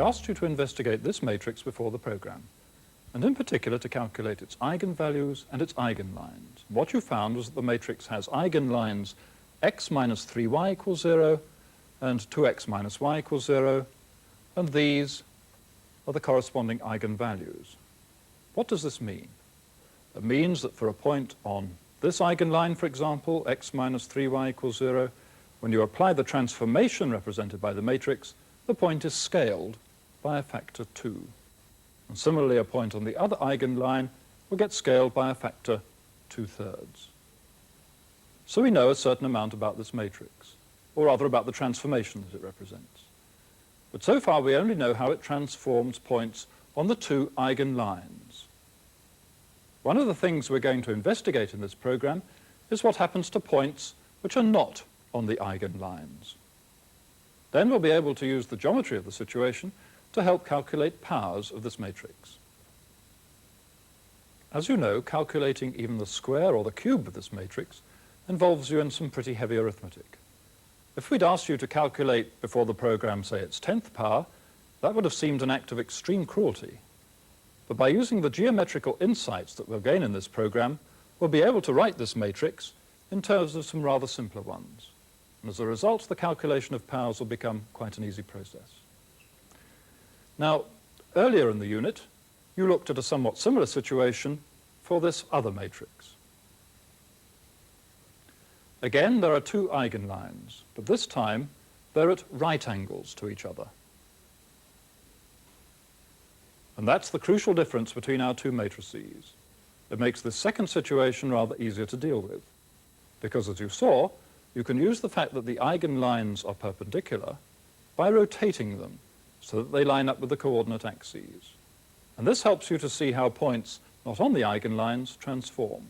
asked you to investigate this matrix before the program, and in particular to calculate its eigenvalues and its eigenlines. What you found was that the matrix has eigenlines x minus 3y equals 0 and 2x minus y equals 0, and these are the corresponding eigenvalues. What does this mean? It means that for a point on this eigenline, for example, x minus 3y equals 0, when you apply the transformation represented by the matrix, the point is scaled by a factor 2. And similarly, a point on the other eigenline will get scaled by a factor 2/3. So we know a certain amount about this matrix, or rather about the transformation that it represents. But so far we only know how it transforms points on the two eigenlines. One of the things we're going to investigate in this program is what happens to points which are not on the eigenlines. Then we'll be able to use the geometry of the situation to help calculate powers of this matrix. As you know, calculating even the square or the cube of this matrix involves you in some pretty heavy arithmetic. If we'd asked you to calculate before the program, say, its 10th power, that would have seemed an act of extreme cruelty. But by using the geometrical insights that we'll gain in this program, we'll be able to write this matrix in terms of some rather simpler ones. And as a result, the calculation of powers will become quite an easy process. Now, earlier in the unit, you looked at a somewhat similar situation for this other matrix. Again, there are two eigenlines, but this time they're at right angles to each other. And that's the crucial difference between our two matrices. It makes this second situation rather easier to deal with, because as you saw, you can use the fact that the eigenlines are perpendicular by rotating them so that they line up with the coordinate axes. And this helps you to see how points not on the eigenlines transform.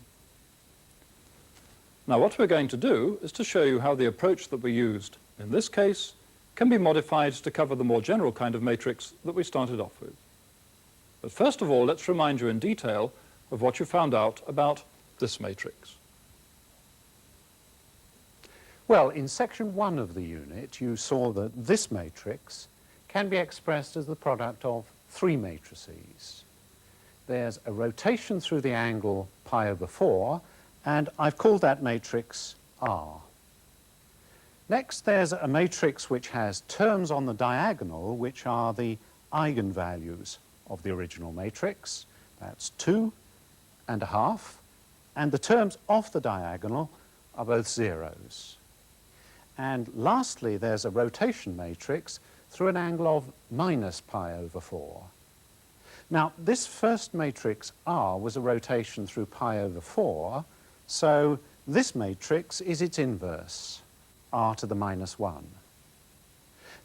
Now, what we're going to do is to show you how the approach that we used in this case can be modified to cover the more general kind of matrix that we started off with. But first of all, let's remind you in detail of what you found out about this matrix. Well, in section 1 of the unit, you saw that this matrix can be expressed as the product of three matrices. There's a rotation through the angle pi over 4, and I've called that matrix R. Next, there's a matrix which has terms on the diagonal which are the eigenvalues of the original matrix. That's 2.5, and the terms off the diagonal are both zeros. And lastly, there's a rotation matrix through an angle of minus pi over 4. Now, this first matrix R was a rotation through pi over 4, so this matrix is its inverse, R to the minus 1.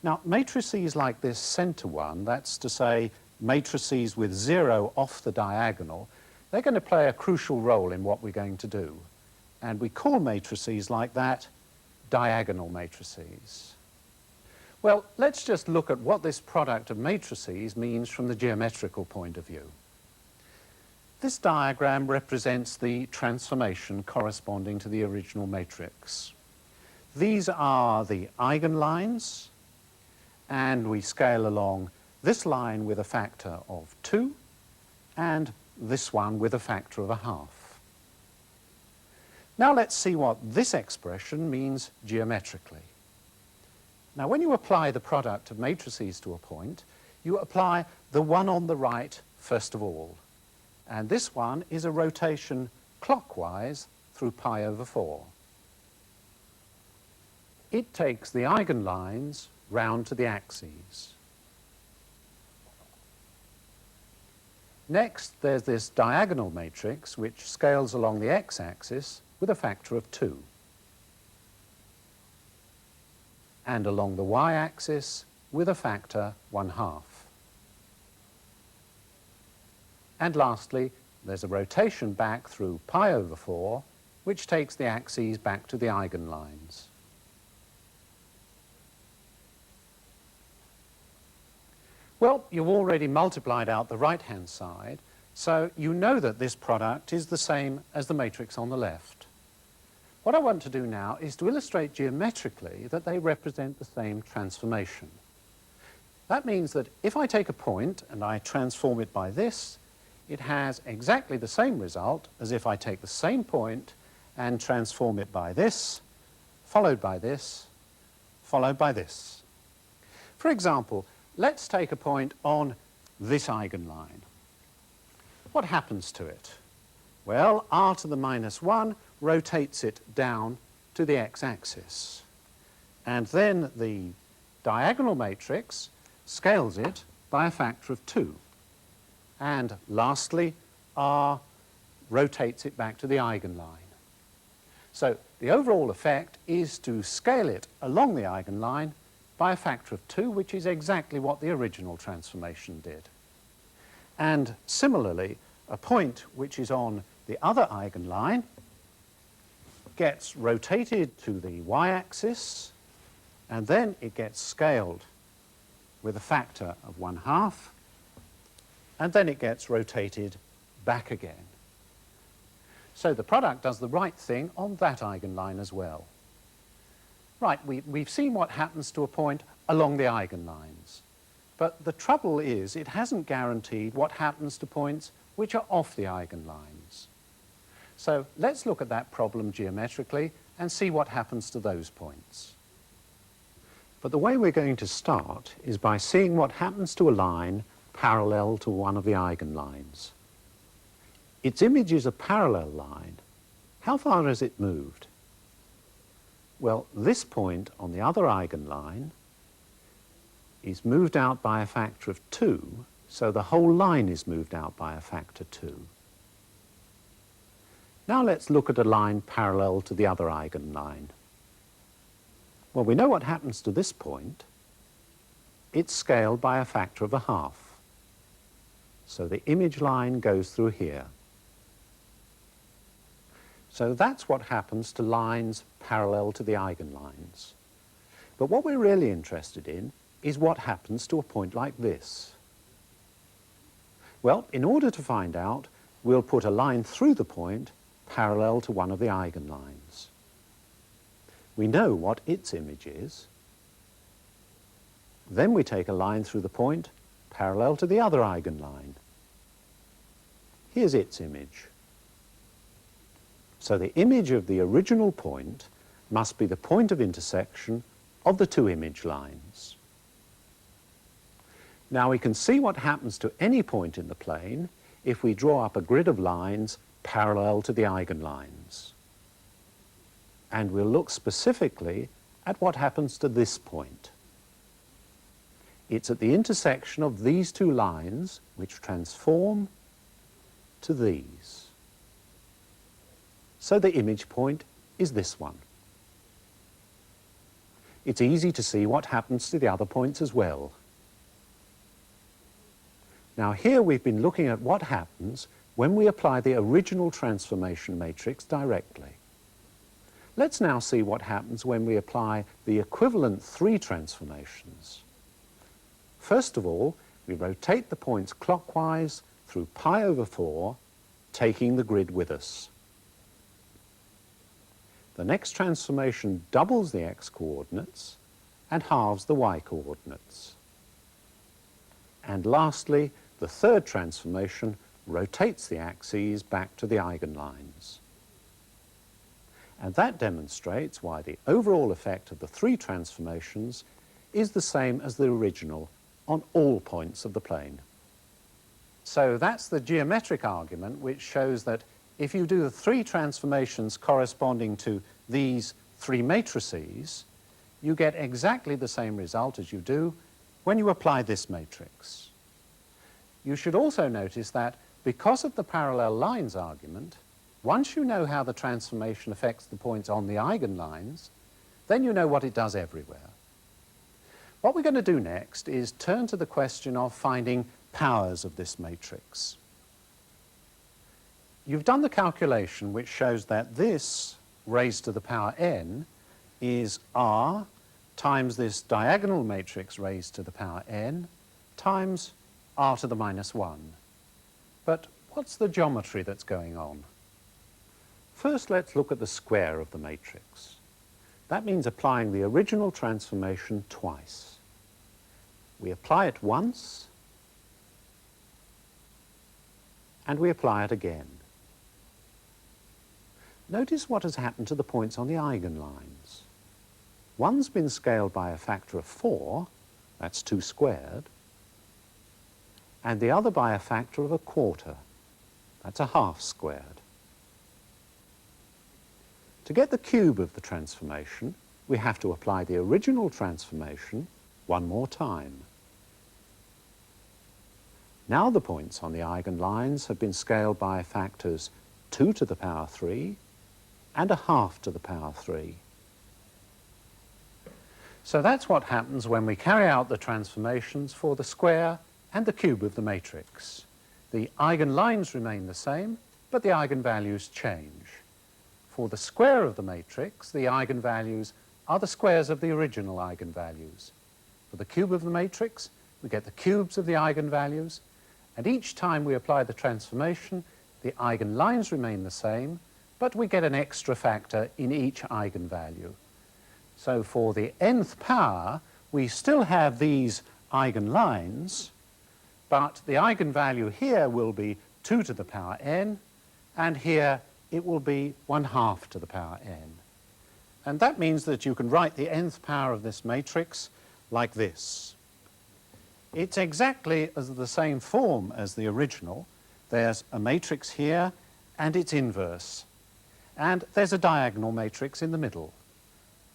Now, matrices like this center one, that's to say matrices with 0 off the diagonal, they're going to play a crucial role in what we're going to do. And we call matrices like that diagonal matrices. Well, let's just look at what this product of matrices means from the geometrical point of view. This diagram represents the transformation corresponding to the original matrix. These are the eigenlines, and we scale along this line with a factor of 2, and this one with a factor of 0.5. Now let's see what this expression means geometrically. Now, when you apply the product of matrices to a point, you apply the one on the right first of all. And this one is a rotation clockwise through pi over 4. It takes the eigenlines round to the axes. Next, there's this diagonal matrix which scales along the x-axis with a factor of 2. And along the y-axis with a factor 1/2. And lastly, there's a rotation back through pi over 4, which takes the axes back to the eigenlines. Well, you've already multiplied out the right-hand side, so you know that this product is the same as the matrix on the left. What I want to do now is to illustrate geometrically that they represent the same transformation. That means that if I take a point and I transform it by this, it has exactly the same result as if I take the same point and transform it by this, followed by this, followed by this. For example, let's take a point on this eigenline. What happens to it? Well, r to the minus 1 rotates it down to the x-axis. And then the diagonal matrix scales it by a factor of 2. And lastly, r rotates it back to the eigenline. So the overall effect is to scale it along the eigenline by a factor of 2, which is exactly what the original transformation did. And similarly, a point which is on the other eigenline gets rotated to the y-axis, and then it gets scaled with a factor of 1/2, and then it gets rotated back again. So the product does the right thing on that eigenline as well. Right, we've seen what happens to a point along the eigenlines. But the trouble is it hasn't guaranteed what happens to points which are off the eigenlines. So let's look at that problem geometrically and see what happens to those points. But the way we're going to start is by seeing what happens to a line parallel to one of the eigenlines. Its image is a parallel line. How far has it moved? Well, this point on the other eigenline is moved out by a factor of 2, so the whole line is moved out by a factor 2. Now let's look at a line parallel to the other eigenline. Well, we know what happens to this point. It's scaled by a factor of 1/2. So the image line goes through here. So that's what happens to lines parallel to the eigenlines. But what we're really interested in is what happens to a point like this. Well, in order to find out, we'll put a line through the point parallel to one of the eigenlines. We know what its image is. Then we take a line through the point parallel to the other eigenline. Here's its image. So the image of the original point must be the point of intersection of the two image lines. Now we can see what happens to any point in the plane if we draw up a grid of lines parallel to the eigenlines. And we'll look specifically at what happens to this point. It's at the intersection of these two lines which transform to these. So the image point is this one. It's easy to see what happens to the other points as well. Now here we've been looking at what happens when we apply the original transformation matrix directly. Let's now see what happens when we apply the equivalent 3 transformations. First of all, we rotate the points clockwise through pi/4, taking the grid with us. The next transformation doubles the x-coordinates and halves the y-coordinates. And lastly, the third transformation rotates the axes back to the eigenlines. And that demonstrates why the overall effect of the 3 transformations is the same as the original on all points of the plane. So that's the geometric argument which shows that if you do the 3 transformations corresponding to these 3 matrices, you get exactly the same result as you do when you apply this matrix. You should also notice that because of the parallel lines argument, once you know how the transformation affects the points on the eigenlines, then you know what it does everywhere. What we're going to do next is turn to the question of finding powers of this matrix. You've done the calculation which shows that this raised to the power n is r times this diagonal matrix raised to the power n times r to the minus 1. But what's the geometry that's going on? First, let's look at the square of the matrix. That means applying the original transformation twice. We apply it once, and we apply it again. Notice what has happened to the points on the eigenlines. One's been scaled by a factor of 4, that's 2 squared, and the other by a factor of 1/4, that's 1/2 squared. To get the cube of the transformation, we have to apply the original transformation one more time. Now the points on the eigenlines have been scaled by factors 2 to the power 3 and 1/2 to the power 3. So that's what happens when we carry out the transformations for the square and the cube of the matrix. The eigenlines remain the same, but the eigenvalues change. For the square of the matrix, the eigenvalues are the squares of the original eigenvalues. For the cube of the matrix, we get the cubes of the eigenvalues, and each time we apply the transformation, the eigenlines remain the same, but we get an extra factor in each eigenvalue. So for the nth power, we still have these eigenlines, but the eigenvalue here will be 2 to the power n, and here it will be 1/2 to the power n. And that means that you can write the nth power of this matrix like this. It's exactly the same form as the original. There's a matrix here and its inverse. And there's a diagonal matrix in the middle.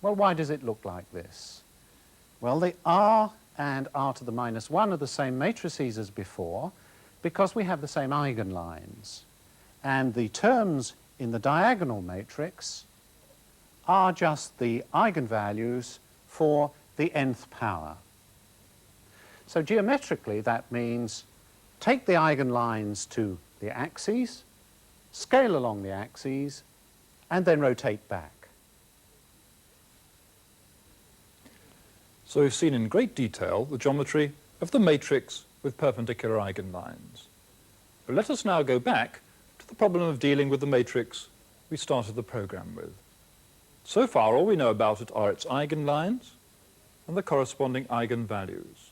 Well, why does it look like this? Well, the r and r to the minus 1 are the same matrices as before because we have the same eigenlines. And the terms in the diagonal matrix are just the eigenvalues for the nth power. So geometrically, that means take the eigenlines to the axes, scale along the axes, and then rotate back. So we've seen in great detail the geometry of the matrix with perpendicular eigenlines. But let us now go back to the problem of dealing with the matrix we started the program with. So far, all we know about it are its eigenlines and the corresponding eigenvalues.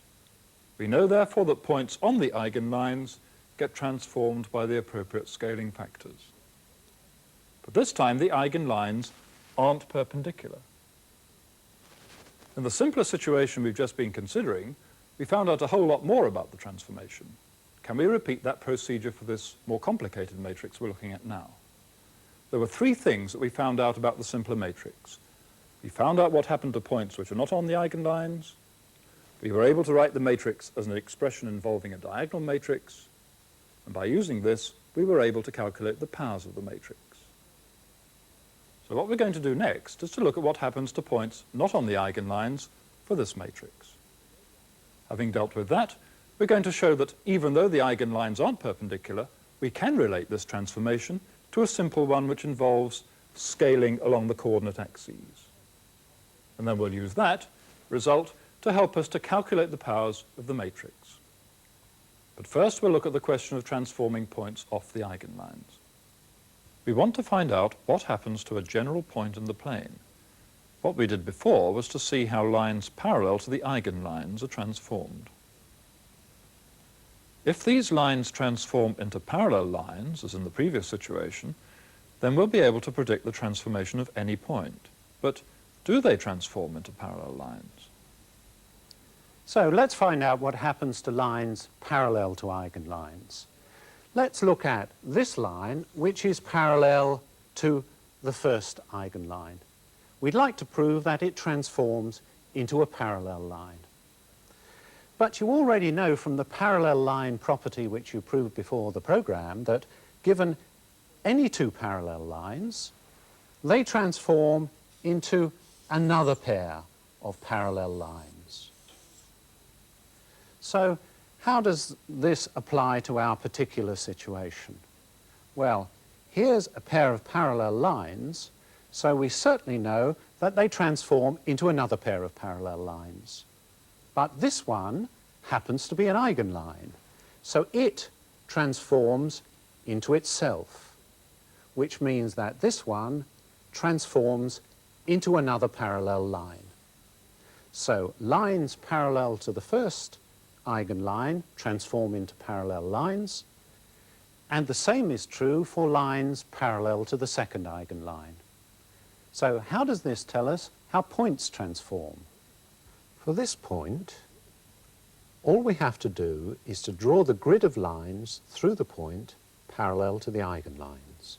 We know, therefore, that points on the eigenlines get transformed by the appropriate scaling factors. But this time, the eigenlines aren't perpendicular. In the simpler situation we've just been considering, we found out a whole lot more about the transformation. Can we repeat that procedure for this more complicated matrix we're looking at now? There were 3 things that we found out about the simpler matrix. We found out what happened to points which are not on the eigenlines. We were able to write the matrix as an expression involving a diagonal matrix. And by using this, we were able to calculate the powers of the matrix. So what we're going to do next is to look at what happens to points not on the eigenlines for this matrix. Having dealt with that, we're going to show that even though the eigenlines aren't perpendicular, we can relate this transformation to a simple one which involves scaling along the coordinate axes. And then we'll use that result to help us to calculate the powers of the matrix. But first we'll look at the question of transforming points off the eigenlines. We want to find out what happens to a general point in the plane. What we did before was to see how lines parallel to the eigenlines are transformed. If these lines transform into parallel lines, as in the previous situation, then we'll be able to predict the transformation of any point. But do they transform into parallel lines? So let's find out what happens to lines parallel to eigenlines. Let's look at this line, which is parallel to the first eigenline. We'd like to prove that it transforms into a parallel line. But you already know from the parallel line property which you proved before the program that given any 2 parallel lines, they transform into another pair of parallel lines. So how does this apply to our particular situation? Well, here's a pair of parallel lines, so we certainly know that they transform into another pair of parallel lines. But this one happens to be an eigenline, so it transforms into itself, which means that this one transforms into another parallel line. So lines parallel to the first eigenline transform into parallel lines, and the same is true for lines parallel to the second eigenline. So how does this tell us how points transform? For this point, all we have to do is to draw the grid of lines through the point parallel to the eigenlines.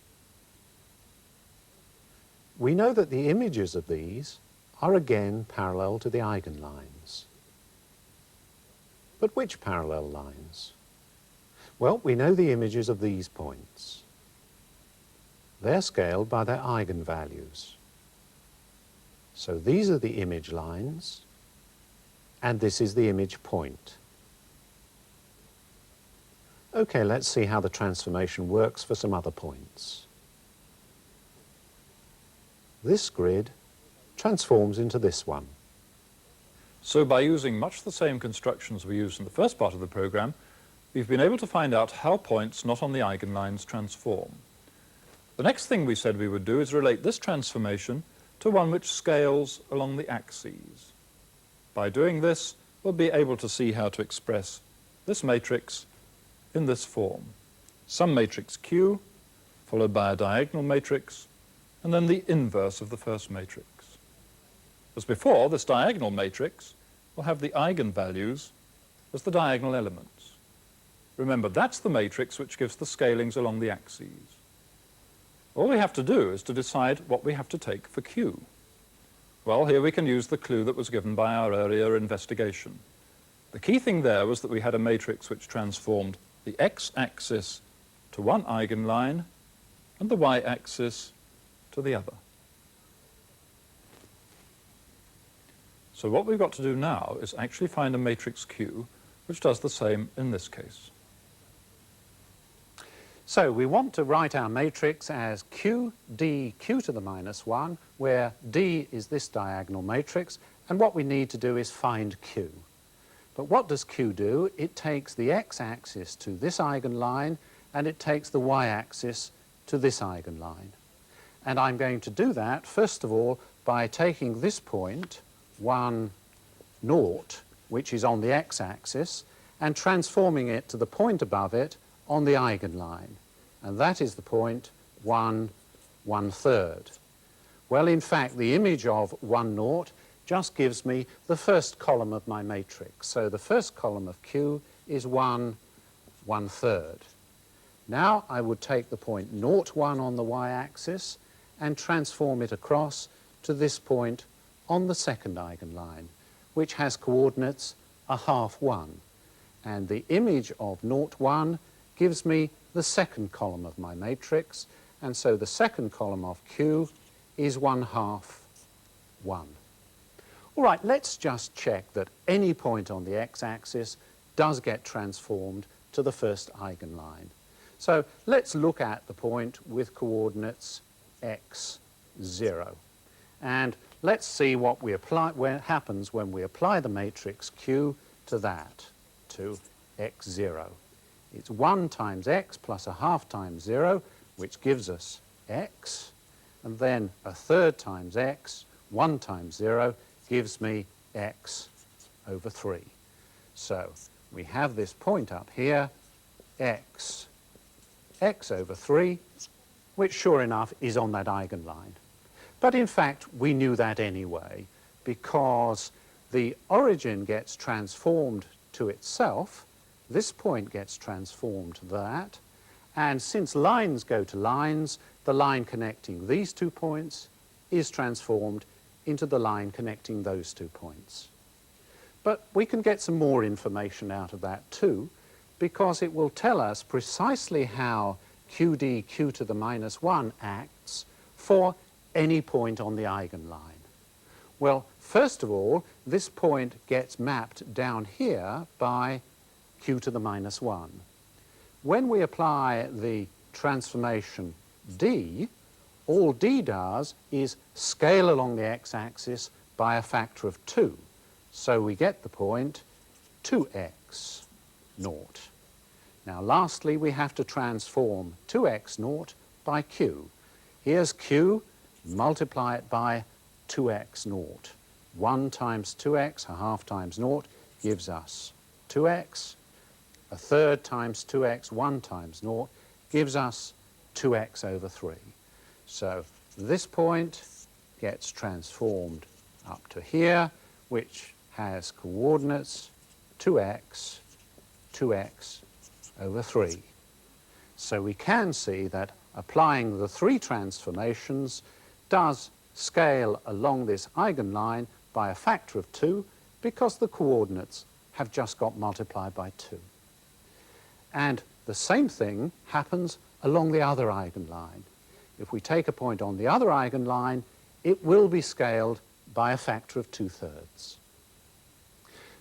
We know that the images of these are again parallel to the eigenlines. But which parallel lines? Well, we know the images of these points. They're scaled by their eigenvalues. So these are the image lines, and this is the image point. Okay, let's see how the transformation works for some other points. This grid transforms into this one. So by using much the same constructions we used in the first part of the program, we've been able to find out how points not on the eigenlines transform. The next thing we said we would do is relate this transformation to one which scales along the axes. By doing this, we'll be able to see how to express this matrix in this form. Some matrix Q, followed by a diagonal matrix, and then the inverse of the first matrix. As before, this diagonal matrix will have the eigenvalues as the diagonal elements. Remember, that's the matrix which gives the scalings along the axes. All we have to do is to decide what we have to take for Q. Well, here we can use the clue that was given by our earlier investigation. The key thing there was that we had a matrix which transformed the x-axis to one eigenline and the y-axis to the other. So what we've got to do now is actually find a matrix Q which does the same in this case. So we want to write our matrix as Q, D, Q to the minus 1, where D is this diagonal matrix, and what we need to do is find Q. But what does Q do? It takes the x-axis to this eigenline, and it takes the y-axis to this eigenline. And I'm going to do that, first of all, by taking this point, 1, 0, which is on the x-axis, and transforming it to the point above it on the eigenline, and that is the point 1, 1/3. Well, in fact, the image of 1, 0 just gives me the first column of my matrix. So the first column of Q is 1, 1/3. Now I would take the point 0, 1 on the y-axis and transform it across to this point on the second eigenline, which has coordinates 1/2, 1. And the image of 0, 1 gives me the second column of my matrix, and so the second column of Q is 1/2, 1. All right, let's just check that any point on the x-axis does get transformed to the first eigenline. So let's look at the point with coordinates x, 0. And let's see what happens when we apply the matrix Q to that, to x, 0. It's 1 times x plus 1/2 times 0, which gives us x, and then 1/3 times x, 1 times 0, gives me x over 3. So we have this point up here, x over 3, which sure enough is on that eigenline. But in fact, we knew that anyway, because the origin gets transformed to itself. This point gets transformed to that, and since lines go to lines, the line connecting these 2 points is transformed into the line connecting those 2 points. But we can get some more information out of that too, because it will tell us precisely how QD, Q to the minus 1 acts for any point on the eigenline. Well, first of all, this point gets mapped down here by Q to the minus 1. When we apply the transformation D, all D does is scale along the x-axis by a factor of 2. So we get the point 2x 0. Now lastly, we have to transform 2x 0 by Q. Here's Q, multiply it by 2x 0. 1 times 2x, 1/2 times 0, gives us 2x, a third times 2x, 1 times 0, gives us 2x over 3. So this point gets transformed up to here, which has coordinates 2x, 2x over 3. So we can see that applying the three transformations does scale along this eigenline by a factor of 2 because the coordinates have just got multiplied by 2. And the same thing happens along the other eigenline. If we take a point on the other eigenline, it will be scaled by a factor of 2/3.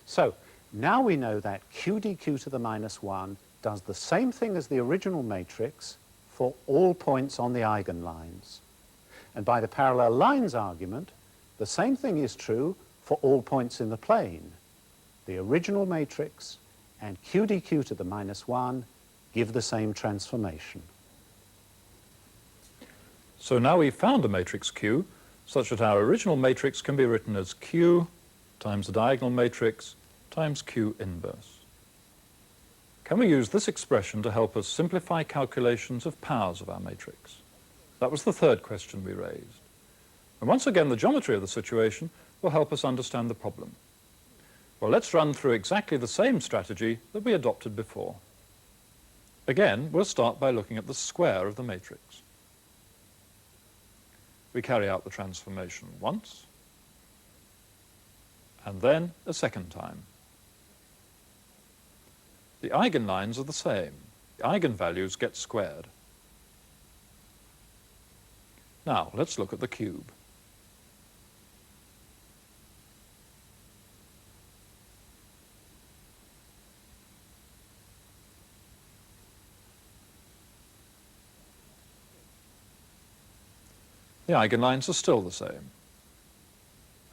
So now we know that q dq to the minus 1 does the same thing as the original matrix for all points on the eigenlines. And by the parallel lines argument, the same thing is true for all points in the plane. The original matrix and q dq to the minus 1 give the same transformation. So now we've found a matrix Q such that our original matrix can be written as Q times the diagonal matrix times Q inverse. Can we use this expression to help us simplify calculations of powers of our matrix? That was the third question we raised. And once again, the geometry of the situation will help us understand the problem. Well, let's run through exactly the same strategy that we adopted before. Again, we'll start by looking at the square of the matrix. We carry out the transformation once, and then a second time. The eigenlines are the same. The eigenvalues get squared. Now, let's look at the cube. The eigenlines are still the same,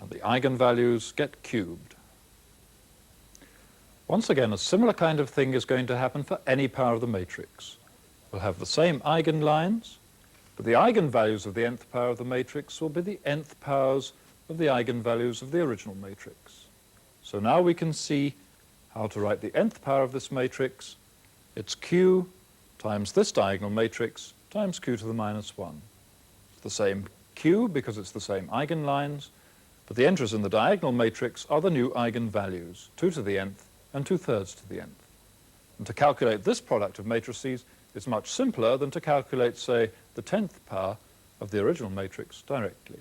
and the eigenvalues get cubed. Once again, a similar kind of thing is going to happen for any power of the matrix. We'll have the same eigenlines, but the eigenvalues of the nth power of the matrix will be the nth powers of the eigenvalues of the original matrix. So now we can see how to write the nth power of this matrix. It's q times this diagonal matrix times q to the minus 1. The same q because it's the same eigenlines, but the entries in the diagonal matrix are the new eigenvalues, 2 to the nth and 2/3 to the nth. And to calculate this product of matrices is much simpler than to calculate, say, the 10th power of the original matrix directly.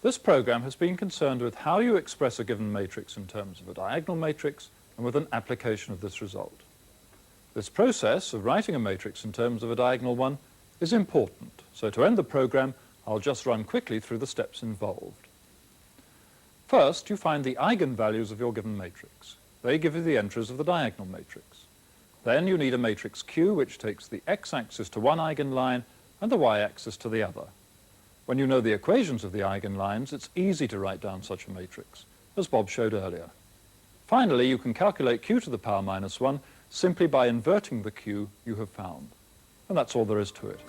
This program has been concerned with how you express a given matrix in terms of a diagonal matrix and with an application of this result. This process of writing a matrix in terms of a diagonal one is important. So to end the program, I'll just run quickly through the steps involved. First, you find the eigenvalues of your given matrix. They give you the entries of the diagonal matrix. Then you need a matrix Q which takes the x-axis to one eigenline and the y-axis to the other. When you know the equations of the eigenlines, it's easy to write down such a matrix, as Bob showed earlier. Finally, you can calculate q to the power minus 1 simply by inverting the q you have found. And that's all there is to it.